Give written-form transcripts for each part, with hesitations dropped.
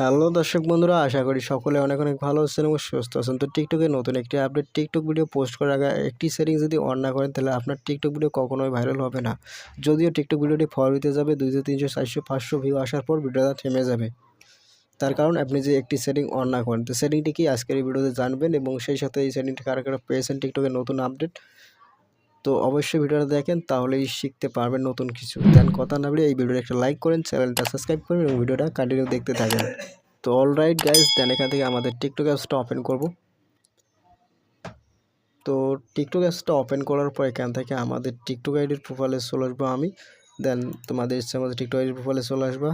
Hello দর্শক বন্ধুরা, আশা করি সকলে অনেক অনেক ভালো আছেন এবং সুস্থ আছেন। তো টিকটকে নতুন একটি আপডেট, টিকটক ভিডিও পোস্ট করার আগে একটি সেটিং যদি অন না করেন তাহলে আপনার টিকটক ভিডিও কখনোই ভাইরাল হবে না। যদিও টিকটক ভিডিওটি ফরওয়ার্ড যাবে 200, 300, 400, 500 ভিউ আসার পর ভিডিওটা থেমে যাবে। তার কারণ আপনি যে একটি সেটিং অন না করেন। তো সেটিংটি কি আজকের এই ভিডিওতে জানবেন এবং সেই সাথে এই সেটিংটি কারা কারা পেয়েছেন টিকটকের নতুন আপডেট। তো অবশ্যই ভিডিওটা দেখেন, তাহলেই শিখতে পারবেন নতুন কিছু। দেন কথা না বলে এই ভিডিওটা একটা লাইক করেন, চ্যানেলটা সাবস্ক্রাইব করেন এবং ভিডিওটা কন্টিনিউ দেখতে থাকেন। তো অলরাইট গাইজ, দেন এখান থেকে আমাদের টিকটক অ্যাপসটা ওপেন করব। তো টিকটক অ্যাপসটা ওপেন করার পর এখান থেকে আমাদের টিকটক আইডির প্রোফাইলে চলে আসবো আমি। দেন তোমাদের ইচ্ছে আমাদের টিকটক আইডির প্রোফাইলে চলে আসবা।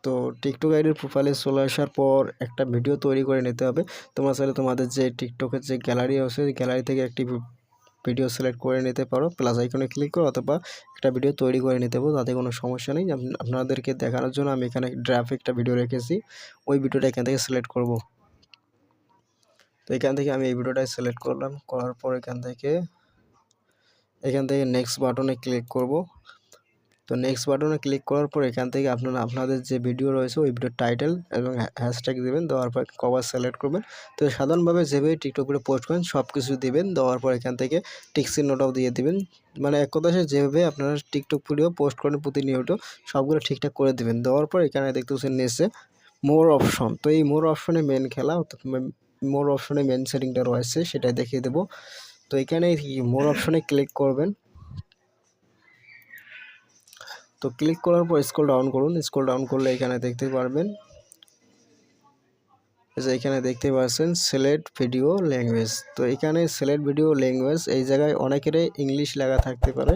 তো টিকটক আইডির প্রোফাইলে চলে আসার পর একটা ভিডিও তৈরি করে নিতে হবে। তোমরা চাইলে তোমাদের যে টিকটকের যে গ্যালারি আছে গ্যালারি থেকে একটি ভিডিও সিলেক্ট করে নিতে পারো, প্লাস আইকনে ক্লিক করো, অথবা একটা ভিডিও তৈরি করে নিতে পারো, তাতে কোনো সমস্যা নেই। আপনাদেরকে দেখানোর জন্য আমি এখানে ড্রাফট একটা ভিডিও রেখেছি, ওই ভিডিওটা এখান থেকে সিলেক্ট করব। তো এখান থেকে আমি এই ভিডিওটাই সিলেক্ট করলাম, করার পর এখান থেকে নেক্সট বাটনে ক্লিক করব। তো নেক্সট বাটনে ক্লিক করার পর এখান থেকে আপনাদের যে ভিডিও রয়েছে ওই ভিডিওর টাইটেল এবং হ্যাশট্যাগ দেবেন, দেওয়ার পর কভার সিলেক্ট করবেন। তো সাধারণভাবে যেভাবে টিকটক ভিডিও পোস্ট করেন সব কিছু দেবেন, দেওয়ার পর এখান থেকে টিক চিহ্নটাও দিয়ে দেবেন। মানে এক কথা যেভাবে আপনারা টিকটক ভিডিও পোস্ট করেন প্রতিনিয়ত সবগুলো ঠিকঠাক করে দেবেন। দেওয়ার পর এখানে দেখতে পাচ্ছেন নিচে মোর অপশন। তো এই মোর অপশনে মেন খেলা, মোর অপশনে মেন সেটিংটা রয়েছে সেটা দেখিয়ে দেবো। তো এখানে মোর অপশনে ক্লিক করবেন। তো ক্লিক করার পর স্ক্রল ডাউন করুন। স্ক্রল ডাউন করলে এখানে দেখতে পারবেন যে এখানে দেখতে পাচ্ছেন সিলেক্ট ভিডিও ল্যাঙ্গুয়েজ। তো এখানে সিলেক্ট ভিডিও ল্যাঙ্গুয়েজ এই জায়গায় অনেকেরই ইংলিশ লেখা থাকতে পারে,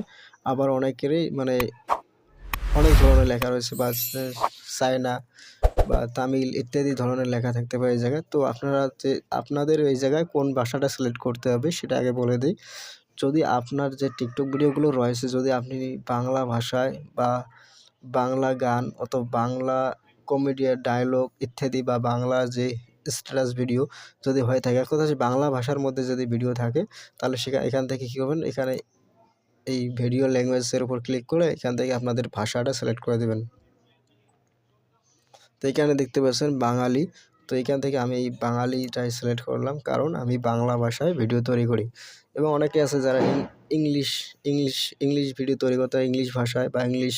আবার অনেকেরই মানে অনেক ধরনের লেখা রয়েছে, বা চায়না বা তামিল ইত্যাদি ধরনের লেখা থাকতে পারে এই জায়গায়। তো আপনাদের এই জায়গায় কোন ভাষাটা সিলেক্ট করতে হবে সেটা আগে বলে দিই। যদি আপনার যে টিকটক ভিডিওগুলো রয়েছে যদি আপনি বাংলা ভাষায় বা বাংলা গান অথবা বাংলা কমেডিয়ার ডায়লগ ইত্যাদি বা বাংলা যে স্ট্যাটাস ভিডিও যদি হয়ে থাকে, এক কথা বাংলা ভাষার মধ্যে যদি ভিডিও থাকে তাহলে এখান থেকে কী করবেন, এখানে এই ভিডিও ল্যাঙ্গুয়েজের উপর ক্লিক করে এখান থেকে আপনাদের ভাষাটা সিলেক্ট করে দেবেন। তো এখানে দেখতে পাচ্ছেন বাঙালি। তো এখান থেকে আমি এই বাঙালিটাই সিলেক্ট করলাম, কারণ আমি বাংলা ভাষায় ভিডিও তৈরি করি। এবং অনেকে আছে যারা ইংলিশ ভিডিও তৈরি করতে হয়, ইংলিশ ভাষায় বা ইংলিশ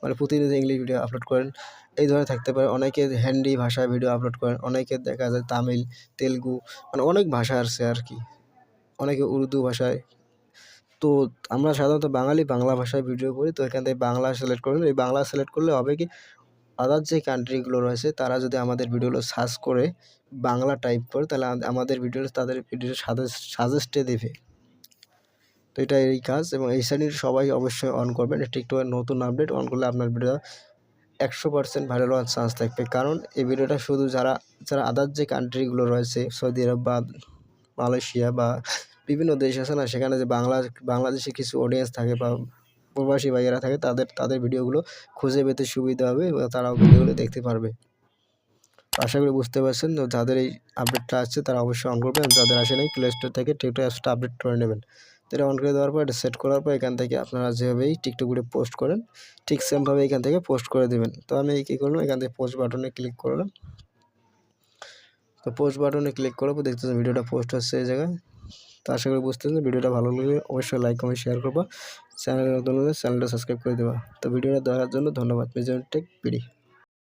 মানে প্রতিনিয়ত ইংলিশ ভিডিও আপলোড করেন, এই ধরনের থাকতে পারে। অনেকে হিন্দি ভাষায় ভিডিও আপলোড করেন, অনেকে দেখা যায় তামিল, তেলুগু, মানে অনেক ভাষা আছে আর কি, অনেকে উর্দু ভাষায়। তো আমরা সাধারণত বাংলা ভাষায় ভিডিও করি। তো এখান থেকে বাংলা সিলেক্ট করবেন। এই বাংলা সিলেক্ট করলে হবে কি, আদার যে কান্ট্রিগুলো রয়েছে তারা যদি আমাদের ভিডিওগুলো সার্চ করে বাংলা টাইপ করে তাহলে আমাদের তাদের ভিডিও সাজেস্টে দেবে। তো এটা এই কাজ, এবং এই সেটিংটি সবাই অবশ্যই অন করবেন। টিকটকের নতুন আপডেট অন করলে আপনার ভিডিও 100% ভাইরাল হওয়ার চান্স থাকবে। কারণ এই ভিডিওটা শুধু যারা আদার যে কান্ট্রিগুলো রয়েছে, সৌদি আরব বা মালয়েশিয়া বা বিভিন্ন দেশ আছে না, সেখানে যে বাংলাদেশে কিছু অডিয়েন্স থাকে বা প্রবাসী ভাইয়েরা থাকে, তাদের ভিডিওগুলো খুঁজে পেতে সুবিধা হবে এবং তারাও ভিডিওগুলো দেখতে পারবে। আশা করি বুঝতে পারছেন। তো যাদের এই আপডেটটা আসছে তারা অবশ্যই অন করবেন, যাদের আসে নাই প্লে স্টোর থেকে টিকটক অ্যাপসটা আপডেট করে নেবেন। তো এটা অন করে দেওয়ার পর এটা সেট করার পর এখান থেকে আপনারা যেভাবেই টিকটক ভিডিও পোস্ট করেন ঠিক সেমভাবে এখান থেকে পোস্ট করে দেবেন। তো আমি কী করলাম, এখান থেকে পোস্ট বাটনে ক্লিক করলাম। তো পোস্ট বাটনে ক্লিক করার পর দেখতেছেন ভিডিওটা পোস্ট হচ্ছে এই জায়গায়। তো আশা করি বুঝতেছেন। ভিডিওটা ভালো লাগলে অবশ্যই লাইক কমেন্ট শেয়ার করবা, চ্যানেলে নতুন হলে চ্যানেলটা সাবস্ক্রাইব করে দেবা। তো ভিডিওটা দেখার জন্য ধন্যবাদ। Mizanur tech BD.